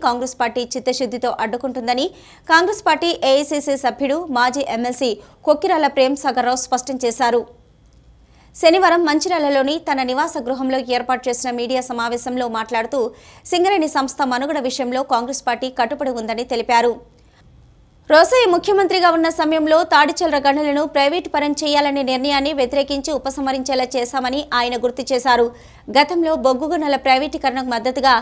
Congress party చిత్తశుద్ధితో అడ్డుకుంటుందని Congress party AICC సభ్యుడు మాజీ ఎమ్మెల్సీ కొక్కిరాల ప్రేమ్ సాగర్ రావు స్పష్టం చేశారు. శనివారం మంచిర్యాలలోని తన నివాస గృహంలో ఏర్పాటు చేసిన మీడియా సమావేశంలో మాట్లాడుతూ సింగరేణి సంస్థ మనుగడ విషయంలో కాంగ్రెస్ పార్టీ కట్టుబడి ఉందని తెలిపారు. రోసయ్య ముఖ్యమంత్రిగా ఉన్న సమయంలో తాడిచల్ర గనులను ప్రైవేటు పరం చేయాలనే నిర్ణయాన్ని వ్యతిరేకించి ఉపసంహరించేలా చేశామని ఆయన గుర్తు చేశారు. గతంలో బొగ్గు గనుల ప్రైవేటీకరణకు మద్దతుగా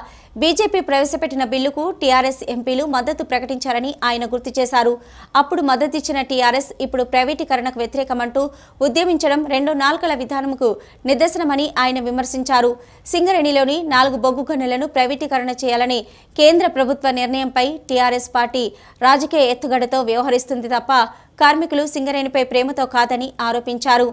బీజేపీ ప్రవేశపెట్టిన బిల్లుకు టీఆర్ఎస్ ఎంపీలు మద్దతు ప్రకటించారని ఆయన గుర్తు చేశారు. అప్పుడు మద్దతిచ్చిన టీఆర్ఎస్ ఇప్పుడు ప్రైవేటీకరణకు వ్యతిరేకమంటూ ఉద్యమించడం రెండో నాల్కల విధానంకు నిదర్శనమని ఆయన విమర్శించారు. సింగరేణిలోని 4 బొగ్గు గనులను ప్రైవేటీకరణ చేయాలని కేంద్ర ప్రభుత్వ నిర్ణయంపై టీఆర్ఎస్ పార్టీ రాజకీయ ఎత్తుగడతో వ్యవహరిస్తుంది తప్ప కార్మికులు సింగరేణిపై ప్రేమతో కాదని ఆరోపించారు.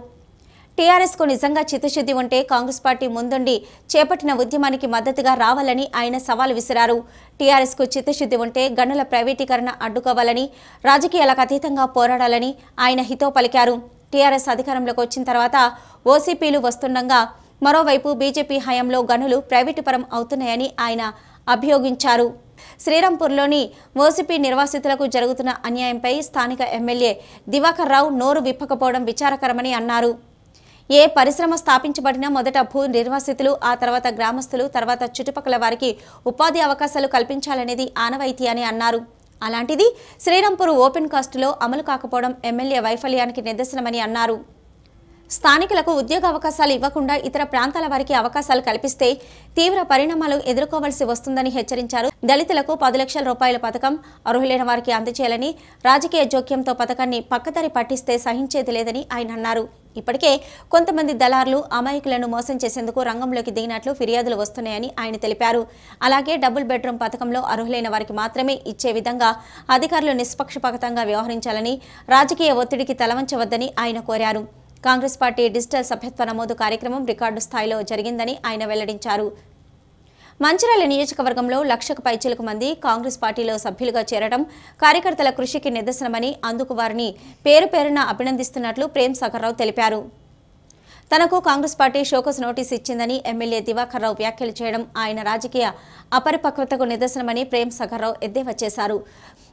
టీఆర్ఎస్కు నిజంగా చిత్తశుద్ధి ఉంటే కాంగ్రెస్ పార్టీ ముందుండి చేపట్టిన ఉద్యమానికి మద్దతుగా రావాలని ఆయన సవాల్ విసిరారు. టీఆర్ఎస్కు చిత్తశుద్ధి ఉంటే గనుల ప్రైవేటీకరణ అడ్డుకోవాలని, రాజకీయాలకు అతీతంగా పోరాడాలని ఆయన హితో పలికారు. టీఆర్ఎస్ అధికారంలోకి వచ్చిన తర్వాత ఓసీపీలు వస్తుండగా మరోవైపు బీజేపీ హయాంలో గనులు ప్రైవేటు పరం అవుతున్నాయని ఆయన అభియోగించారు. శ్రీరాంపూర్లోని ఓసీపీ నిర్వాసితులకు జరుగుతున్న అన్యాయంపై స్థానిక ఎమ్మెల్యే దివాకర్ రావు నోరు విప్పకపోవడం విచారకరమని అన్నారు. ఏ పరిశ్రమ స్థాపించబడినా మొదట భూ నిర్వాసితులు, ఆ తర్వాత గ్రామస్తులు, తర్వాత చుట్టుపక్కల వారికి ఉపాధి అవకాశాలు కల్పించాలనేది ఆనవాయితీ అని అన్నారు. అలాంటిది శ్రీరాంపూర్ ఓపెన్ కాస్టులో అమలు కాకపోవడం ఎమ్మెల్యే వైఫల్యానికి నిదర్శనమని అన్నారు. స్థానికులకు ఉద్యోగ అవకాశాలు ఇవ్వకుండా ఇతర ప్రాంతాల వారికి అవకాశాలు కల్పిస్తే తీవ్ర పరిణామాలు ఎదుర్కోవాల్సి వస్తుందని హెచ్చరించారు. దళితులకు 10 లక్షల రూపాయల పథకం అర్హులైన వారికి అందజేయాలని, రాజకీయ జోక్యంతో పథకాన్ని పక్కదారి పట్టిస్తే సహించేది లేదని ఆయన అన్నారు. ఇప్పటికే కొంతమంది దళారులు అమాయకులను మోసం చేసేందుకు రంగంలోకి దిగినట్లు ఫిర్యాదులు వస్తున్నాయని ఆయన తెలిపారు. అలాగే డబుల్ బెడ్రూమ్ పథకంలో అర్హులైన వారికి మాత్రమే ఇచ్చే విధంగా అధికారులు నిష్పక్షపాతంగా వ్యవహరించాలని, రాజకీయ ఒత్తిడికి తలవంచవద్దని ఆయన కోరారు. కాంగ్రెస్ పార్టీ డిజిటల్ సభ్యత్వ నమోదు కార్యక్రమం రికార్డు స్థాయిలో జరిగిందని ఆయన వెల్లడించారు. మంచిర్యాల నియోజకవర్గంలో 1,00,000కు పైచిలకు మంది కాంగ్రెస్ పార్టీలో సభ్యులుగా చేరడం కార్యకర్తల కృషికి నిదర్శనమని, అందుకు వారిని పేరు పేరున అభినందిస్తున్నట్లు ప్రేమ్ సాగర్ రావు తెలిపారు. తనకు కాంగ్రెస్ పార్టీ షోకాస్ నోటీస్ ఇచ్చిందని ఎమ్మెల్యే దివాకర్ రావు వ్యాఖ్యలు చేయడం ఆయన రాజకీయ అపరిపక్వతకు నిదర్శనమని ప్రేమ్ సాగర్ రావు ఎద్దేవా చేశారు.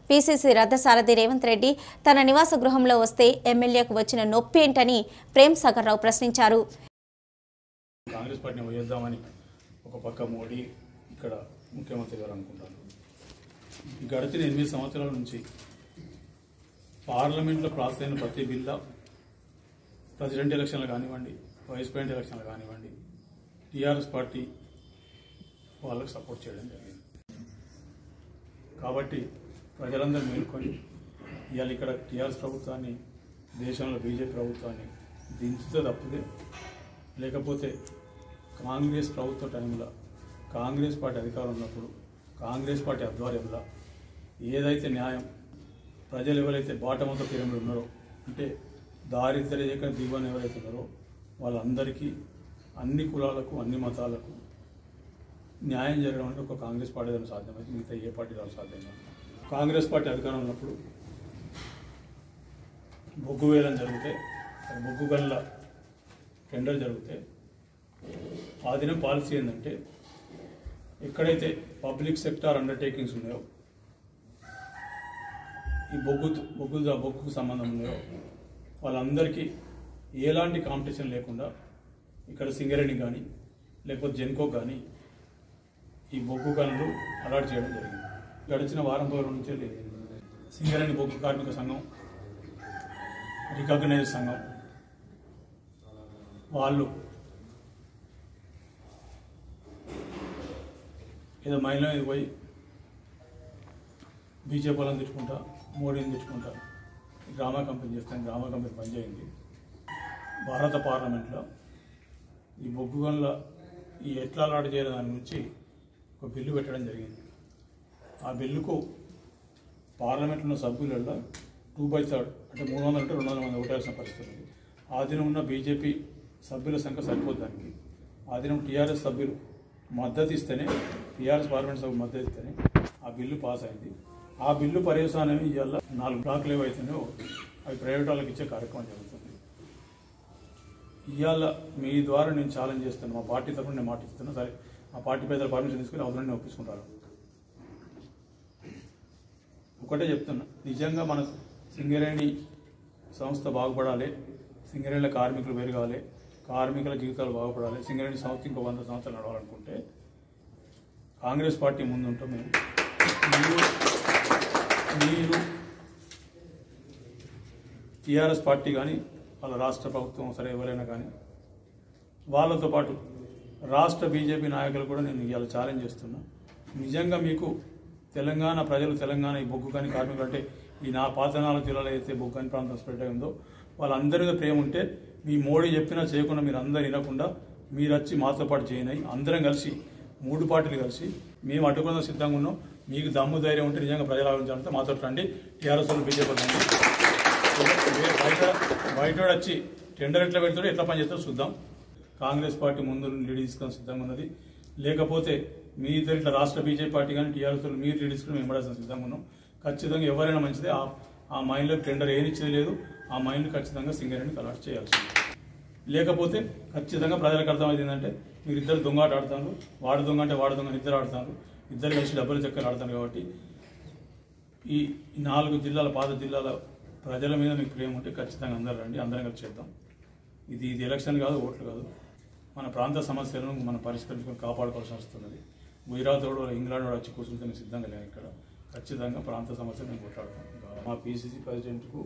పీసీసీ రథసారథి రేవంత్ రెడ్డి తన నివాస గృహంలో వస్తే ఎమ్మెల్యేకు వచ్చిన నొప్పి ఏంటని ప్రేమ్ సాగర్ రావు ప్రశ్నించారు. కాంగ్రెస్ పార్టీని వదిలేద్దామని ఒక పక్క మోడీ ఇక్కడ ముఖ్యమంత్రి గారు అనుకుంటారు. ఈ గడిచిన 8 సంవత్సరాల నుంచి పార్లమెంట్లో పాస్ అయిన ప్రతి బిల్లా, ప్రెసిడెంట్ ఎలక్షన్లు కానివ్వండి, వైస్ ప్రెసిడెంట్ ఎలక్షన్లు కానివ్వండి, టీఆర్ఎస్ పార్టీ వాళ్ళకు సపోర్ట్ చేయడం జరిగింది. కాబట్టి ప్రజలందరూ మేల్కొని ఇవాళ ఇక్కడ టీఆర్ఎస్ ప్రభుత్వాన్ని, దేశంలో బీజేపీ ప్రభుత్వాన్ని దించితే తప్పితే, లేకపోతే కాంగ్రెస్ ప్రభుత్వ టైంలో కాంగ్రెస్ పార్టీ అధికారం ఉన్నప్పుడు కాంగ్రెస్ పార్టీ ఆధ్వర్యంలో ఏదైతే న్యాయం ప్రజలు ఎవరైతే బాటమ్ ఆఫ్ ద పిరమిడ్ ఉన్నారో, అంటే దారిద్ర్య రేఖ దిగువన ఎవరైతే ఉన్నారో వాళ్ళందరికీ, అన్ని కులాలకు, అన్ని మతాలకు న్యాయం జరగడం అంటే ఒక కాంగ్రెస్ పార్టీ ద్వారా సాధ్యమైంది. మిగతా ఏ పార్టీ ద్వారా సాధ్యం కాదు. కాంగ్రెస్ పార్టీ అధికారం ఉన్నప్పుడు బొగ్గు వేలం జరిగితే, బొగ్గు గనుల టెండర్ జరిగితే ఆ దినం పాలసీ ఏంటంటే ఎక్కడైతే పబ్లిక్ సెక్టార్ అండర్టేకింగ్స్ ఉన్నాయో, ఈ బొగ్గుకు సంబంధం ఉన్నాయో వాళ్ళందరికీ ఎలాంటి కాంపిటీషన్ లేకుండా ఇక్కడ సింగరేణి కానీ లేకపోతే జెన్కో కానీ ఈ బొగ్గు గనులు అలాట్ చేయడం జరిగింది. గడిచిన వారం రోజుల నుంచి సింగరేణి బొగ్గు కార్మిక సంఘం, రికగ్నైజ్ సంఘం వాళ్ళు ఏదో మహిళ మీద పోయి బీజేపీ వాళ్ళని తెచ్చుకుంటా, మోడీని తెచ్చుకుంటా డ్రామా కంపెనీ చేస్తాను, డ్రామా కంపెనీ పనిచేయండి. భారత పార్లమెంట్లో ఈ బొగ్గు గనుల ఈ ఎట్లా అలాట్ చేయడం దాని గురించి ఒక బిల్లు పెట్టడం జరిగింది. ఆ బిల్లుకు పార్లమెంట్లో ఉన్న సభ్యులలో 2/3 అంటే 300 అంటే 200 మంది ఓటేయాల్సిన పరిస్థితి ఉంది. ఆ దినం ఉన్న బీజేపీ సభ్యుల సంఖ్య సరిపోతానికి ఆ దినం టీఆర్ఎస్ సభ్యులు మద్దతు ఇస్తేనే, టీఆర్ఎస్ పార్లమెంట్ సభ్యులు మద్దతు ఇస్తేనే ఆ బిల్లు పాస్ అయింది. ఆ బిల్లు పర్యవసానం ఇవాళ 4 బ్లాక్లు ఏవైతున్నాయో అవి ప్రైవేట్ వాళ్ళకి ఇచ్చే కార్యక్రమం జరుగుతుంది. ఇవాళ మీ ద్వారా నేను ఛాలెంజ్ చేస్తాను, మా పార్టీ తరఫున నేను మాట ఇస్తున్నాను. సరే, మా పార్టీ పెద్దల పర్మిషన్ తీసుకుని అవసరం నేను ఒప్పించుకుంటాను. ఒకటే చెప్తున్నా, నిజంగా మన సింగరేణి సంస్థ బాగుపడాలి, సింగరేణిల కార్మికులు పెరగాలి, కార్మికుల జీవితాలు బాగుపడాలి, సింగరేణి సంస్థ ఇంకో 100 సంవత్సరాలు నడవాలనుకుంటే కాంగ్రెస్ పార్టీ ముందు ఉంటాం మేము. మీరు టీఆర్ఎస్ పార్టీ కానీ వాళ్ళ రాష్ట్ర ప్రభుత్వం సరే ఎవరైనా కానీ వాళ్ళతో పాటు రాష్ట్ర బీజేపీ నాయకులు కూడా నేను ఇవాళ ఛాలెంజ్ చేస్తున్నా. నిజంగా మీకు తెలంగాణ ప్రజలు, తెలంగాణ ఈ బొగ్గు కానీ కార్మికులు అంటే ఈ నా 4 జిల్లాలో అయితే బొగ్గు కానీ ప్రాంతం స్ప్రెడ్ అయి ఉందో వాళ్ళందరితో ప్రేమ ఉంటే మీ మోడీ చెప్పినా చేయకుండా మీరు అందరూ వినకుండా మీరు వచ్చి మాతో పాటు జాయిన్ అయ్యి అందరం కలిసి 3 పార్టీలు కలిసి మేము అడ్డుకున్న సిద్ధంగా ఉన్నాం. మీకు దమ్ము ధైర్యం ఉంటే నిజంగా ప్రజలు ఆలోచించాలంటే మాతో రండి. టీఆర్ఎస్ వాళ్ళు బీజేపీ రండి. బయట వచ్చి టెండర్ ఎట్లా పెడతాడో ఎట్లా పని చేస్తారో చూద్దాం. కాంగ్రెస్ పార్టీ ముందు లీడ్ తీసుకొని సిద్ధంగా ఉన్నది. లేకపోతే మీ ఇద్దరు ఇట్లా రాష్ట్ర బీజేపీ పార్టీ కానీ టీఆర్ఎస్ మీరు లీడ్ తీసుకుని మేము పడాల్సిన సిద్ధంగా ఉన్నాం. ఖచ్చితంగా ఎవరైనా మంచిదే. ఆ మైండ్లో టెండర్ ఏనిచ్చేది లేదు. ఆ మైండ్ని ఖచ్చితంగా సింగరేణికి అలాట్ చేయాల్సింది. లేకపోతే ఖచ్చితంగా ప్రజలకు అర్థమైంది ఏంటంటే మీరు ఇద్దరు దొంగాట ఆడుతారు, వాడు దొంగ అంటే వాడు దొంగ ఇద్దరు ఆడుతారు, ఇద్దరు కలిసి డబ్బుల చక్కలు ఆడతారు. కాబట్టి ఈ 4 జిల్లాల పాత జిల్లాల ప్రజల మీద మీకు ప్రేమ ఉంటే ఖచ్చితంగా అందరూ రండి, అందరం కలిసి చేద్దాం. ఇది ఎలక్షన్ కాదు, ఓట్లు కాదు. మన ప్రాంత సమస్యలను మనం పరిష్కరించుకొని కాపాడుకోవాల్సి వస్తున్నది. గుజరాత్ వాడు, ఇంగ్లాండ్ వాడు వచ్చి కూర్చుంటే నేను సిద్ధంగా లేను. ఇక్కడ ఖచ్చితంగా ప్రాంత సమస్యలు నేను కొట్లాడతాను. మా పీసీసీ ప్రెసిడెంట్కు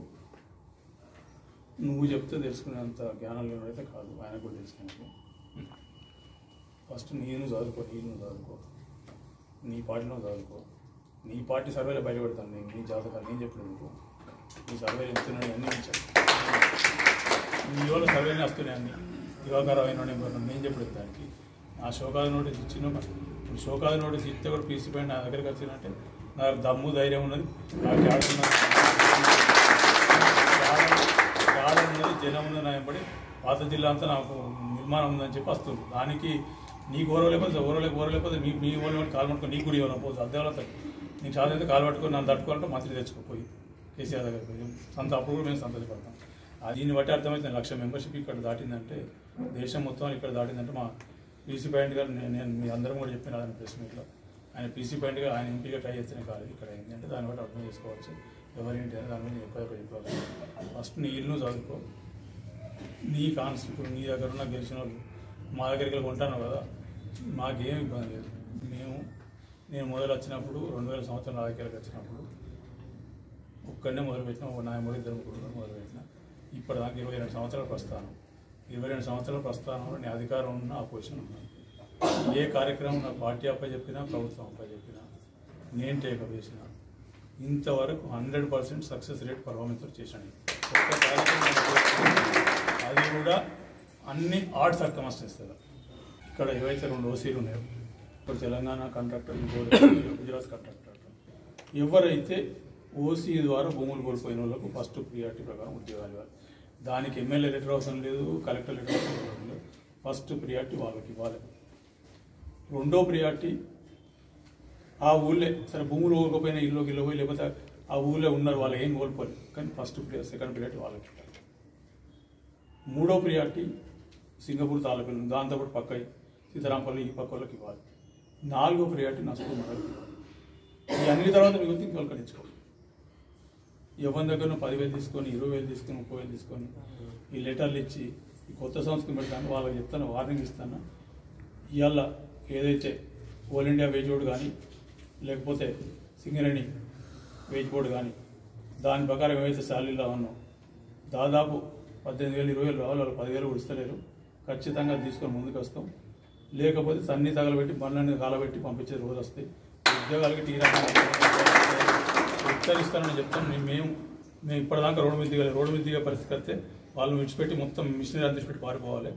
నువ్వు చెప్తే తెలుసుకునేంత జ్ఞానం లేనైతే కాదు, ఆయన కూడా తెలుసుకున్నాను. ఫస్ట్ నేను చదువుకో, నీ పార్టీలో చదువుకో. నీ పార్టీ సర్వేలో బయటపెడతాను నేను, నీ జాతకాలు నేను చెప్పిన నీకు. నీ సర్వేలు ఇస్తున్నాడు అన్నీ ఇచ్చాను. నీ వాళ్ళ సర్వేనే వస్తున్నాయి అన్నీ. దివాకరమైన నేను చెప్పలేదు దానికి. నా షోకాదు నోటీస్ ఇచ్చిన ఇప్పుడు షోకాదు నోటీస్ ఇస్తే కూడా పీసీ పైన నా దగ్గరికి వచ్చిందంటే నాకు దమ్ము ధైర్యం ఉన్నది, నాకు ఆడుతున్నది, జనం ఉందని నాయపడి పాత జిల్లా అంతా నాకు నిర్మాణం ఉందని చెప్పి వస్తుంది. దానికి నీకు ఓరలేకపోతే మీ ఓరలేకపోతే కాలు పట్టుకొని నీకు కూడా ఇవ్వాలి పోతుంది. అద్దె నీకు సాధ్యత కాలు పట్టుకొని నన్ను తట్టుకోవాలంటే మంత్రి తెచ్చుకోపోయి కేసీఆర్ దగ్గర పోయి అప్పుడు కూడా మేము సంతోషపడతాం. దీన్ని బట్టి అర్థమైతే 1,00,000 మెంబర్షిప్ ఇక్కడ దాటిందంటే, దేశం మొత్తం ఇక్కడ దాటిందంటే మా పీసీ పాయింట్ గారు నేను మీ అందరం కూడా చెప్పిన ఆయన ప్రెస్ మీట్లో ఆయన పీసీ పాయింట్ గారు ఆయన ఎంపీగా ట్రై చేస్తేనే కాదు ఇక్కడ ఏంటి అంటే దాన్ని బట్టి అర్థం చేసుకోవచ్చు ఎవరేంటి అని. దాని మీద చెప్పాలి. ఫస్ట్ నీ ఇల్లు చదువుకో, నీ కాన్స్టిట్యూట్ నీ దగ్గర ఉన్న గెలిచిన వాళ్ళు మా దగ్గరికి కొంటాను కదా, మాకేం ఇబ్బంది లేదు. నేను మొదలు వచ్చినప్పుడు 2000 సంవత్సరం రాజకీయాలకు వచ్చినప్పుడు ఒక్కడనే మొదలుపెట్టిన, ఒక న్యాయమూడి 2 ముగ్గురు మొదలుపెట్టిన. ఇప్పటిదాకా 22 సంవత్సరాల ప్రస్థానం. 22 సంవత్సరాల ప్రస్థానంలో నేను అధికారం ఉన్న అపోజిషన్ ఉన్నాను. ఏ కార్యక్రమం నాకు పార్టీ అప్పచెప్పినా, ప్రభుత్వం అప్పచెప్పినా నేను టేకప్ చేసిన ఇంతవరకు 100% సక్సెస్ రేట్ పర్ఫార్మెన్స్ చేశాను. ఒక్క కార్యక్రమం అది కూడా అన్ని ఆర్ట్ సర్కమస్టెన్సెస్. ఇక్కడ ఏవైతే 2 ఓసీలు ఉన్నాయో, ఇప్పుడు తెలంగాణ కాంట్రాక్టర్, గుజరాత్ కాంట్రాక్టర్, ఎవరైతే ఓసీ ద్వారా భూములు కోల్పోయిన వాళ్ళకు ఫస్ట్ ప్రియారిటీ ప్రకారం ఉద్యోగాలు ఇవ్వాలి. దానికి ఎమ్మెల్యే లెటర్ అవసరం లేదు, కలెక్టర్ లెటర్ అవసరం లేదు. ఫస్ట్ ప్రియారిటీ వాళ్ళకి ఇవ్వాలి. రెండో ప్రియారిటీ ఆ ఊళ్ళే సరే భూములు కోల్పోయినా ఇల్లుకి పోయి లేకపోతే ఆ ఊళ్ళో ఉన్నారు వాళ్ళు ఏం కోల్పోలేదు, కానీ సెకండ్ ప్రియారిటీ వాళ్ళకి. మూడో ప్రియారిటీ సింగపూర్ తాలూకాలు, దాంతోపాటు పక్క సీతారాంపల్లి ఈ పక్క వాళ్ళకి ఇవ్వాలి. 4వ ప్రియారిటీ నష్టం మండలికి ఇవ్వాలి. ఈ అన్ని తర్వాత మీకు ఇంకొకటి కట్టించుకోవాలి. ఎవరి దగ్గర 10,000 తీసుకొని, 20,000 తీసుకొని, 30,000 తీసుకొని ఈ లెటర్లు ఇచ్చి ఈ కొత్త సంస్కృతి పెడతాను వాళ్ళకి చెప్తాను, వార్నింగ్ ఇస్తాను. ఇవాళ ఏదైతే ఆల్ ఇండియా వేజ్ బోర్డు కానీ లేకపోతే సింగరేణి వేజ్ బోర్డు కానీ దాని ప్రకారం ఏవైతే శాలరీలో ఉన్నాం దాదాపు 18,000 20,000 రావాలి, వాళ్ళు 10,000 కూడా ఇస్తలేరు. ఖచ్చితంగా తీసుకొని ముందుకు వస్తాం. లేకపోతే సన్ని తగలబెట్టి బండ్లన్నీ కాలబెట్టి పంపించే రోజు వస్తాయి. ఉద్యోగాలకి ఉత్తరిస్తానని చెప్తాం. మేము ఇప్పటిదాకా రోడ్డు మీద దిగే పరిస్థితి వస్తే వాళ్ళు విడిచిపెట్టి మొత్తం మిషనరీ అందించిపెట్టి పారిపోవాలి.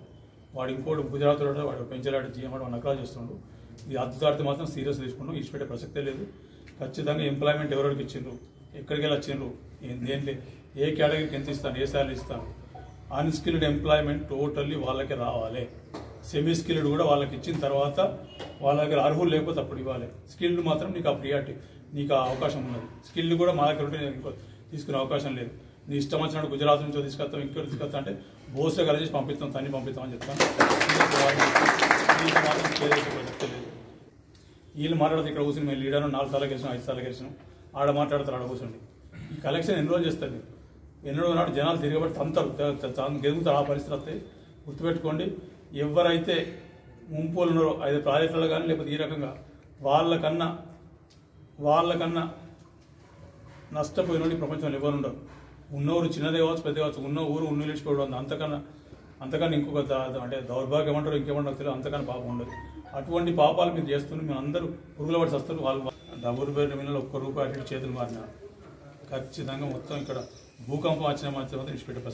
వాడు ఇంకోటి గుజరాత్ వాడు పెంచలాడి జీఎం వాడు నకరాలు చేస్తుండ్రు. ఇది అద్దుతాడితే మాత్రం సీరియస్ తీసుకుంటాం, విడిచిపెట్టే ప్రసక్తే లేదు. ఖచ్చితంగా ఎంప్లాయ్మెంట్ ఎవరికి ఇచ్చిండ్రు, ఎక్కడికి వెళ్ళి వచ్చిండ్రు, దేంట్లో ఏ కేటగిరీకి ఎంత ఇస్తాను, ఏ శాలరీ ఇస్తాను. అన్స్కిల్డ్ ఎంప్లాయ్మెంట్ టోటల్లీ వాళ్ళకే రావాలి. సెమీ స్కిల్డ్ కూడా వాళ్ళకి ఇచ్చిన తర్వాత వాళ్ళ దగ్గర అర్హులు లేకపోతే అప్పుడు ఇవ్వాలి. స్కిల్డ్ మాత్రం నీకు ఆ ప్రియారిటీ, నీకు ఆ అవకాశం ఉన్నది. స్కిల్డ్ కూడా మా దగ్గర ఉంటే నేను తీసుకునే అవకాశం లేదు. నీ ఇష్టం వచ్చినట్టు గుజరాత్ నుంచో తీసుకొస్తాం, ఇక్కడ తీసుకొస్తా అంటే బోస్లో కలిసి పంపిస్తాం, తన్ని పంపిస్తాం అని చెప్తాను. మాత్రం చెప్తలేదు. వీళ్ళు మాట్లాడితే ఇక్కడ కూర్చుని మేము లీడర్ 4 సార్లు గెలిచినాం, 5 సార్లు గెలిచినాం, ఆడ మాట్లాడతారు, ఆడ కూర్చోండి. ఈ కలెక్షన్ ఎన్ని రోజులు చేస్తారు? ఎన్ని రోజులు నాడు జనాలు తిరగబడి తంతారు, గెలుగుతారు. ఆ పరిస్థితి వస్తాయి. గుర్తుపెట్టుకోండి, ఎవరైతే ముంపులు ఉన్నారో అది ప్రాజెక్టులు కానీ లేకపోతే ఈ రకంగా వాళ్ళకన్నా నష్టపోయిన ప్రపంచంలో ఎవరు ఉండరు. ఉన్న ఊరు చిన్నదే కావచ్చు, పెద్ద కావచ్చు, ఉన్న ఊరు ఉన్న నిలిచిపోవడం అంతకన్నా ఇంకొక అంటే దౌర్భాగ్యం అంటారు, ఇంకేమంటారు తెలియదు, అంతకన్నా పాపం ఉండదు. అటువంటి పాపాలు మీరు చేస్తున్నారు. మేము అందరూ పురుగుల పడి వస్తారు. వాళ్ళు డబ్బులు మీద ఒక్క రూపాయి అటు చేతులు మారిన ఖచ్చితంగా మొత్తం ఇక్కడ భూకంపం వచ్చిన మాత్రం విడిచిపెట్టే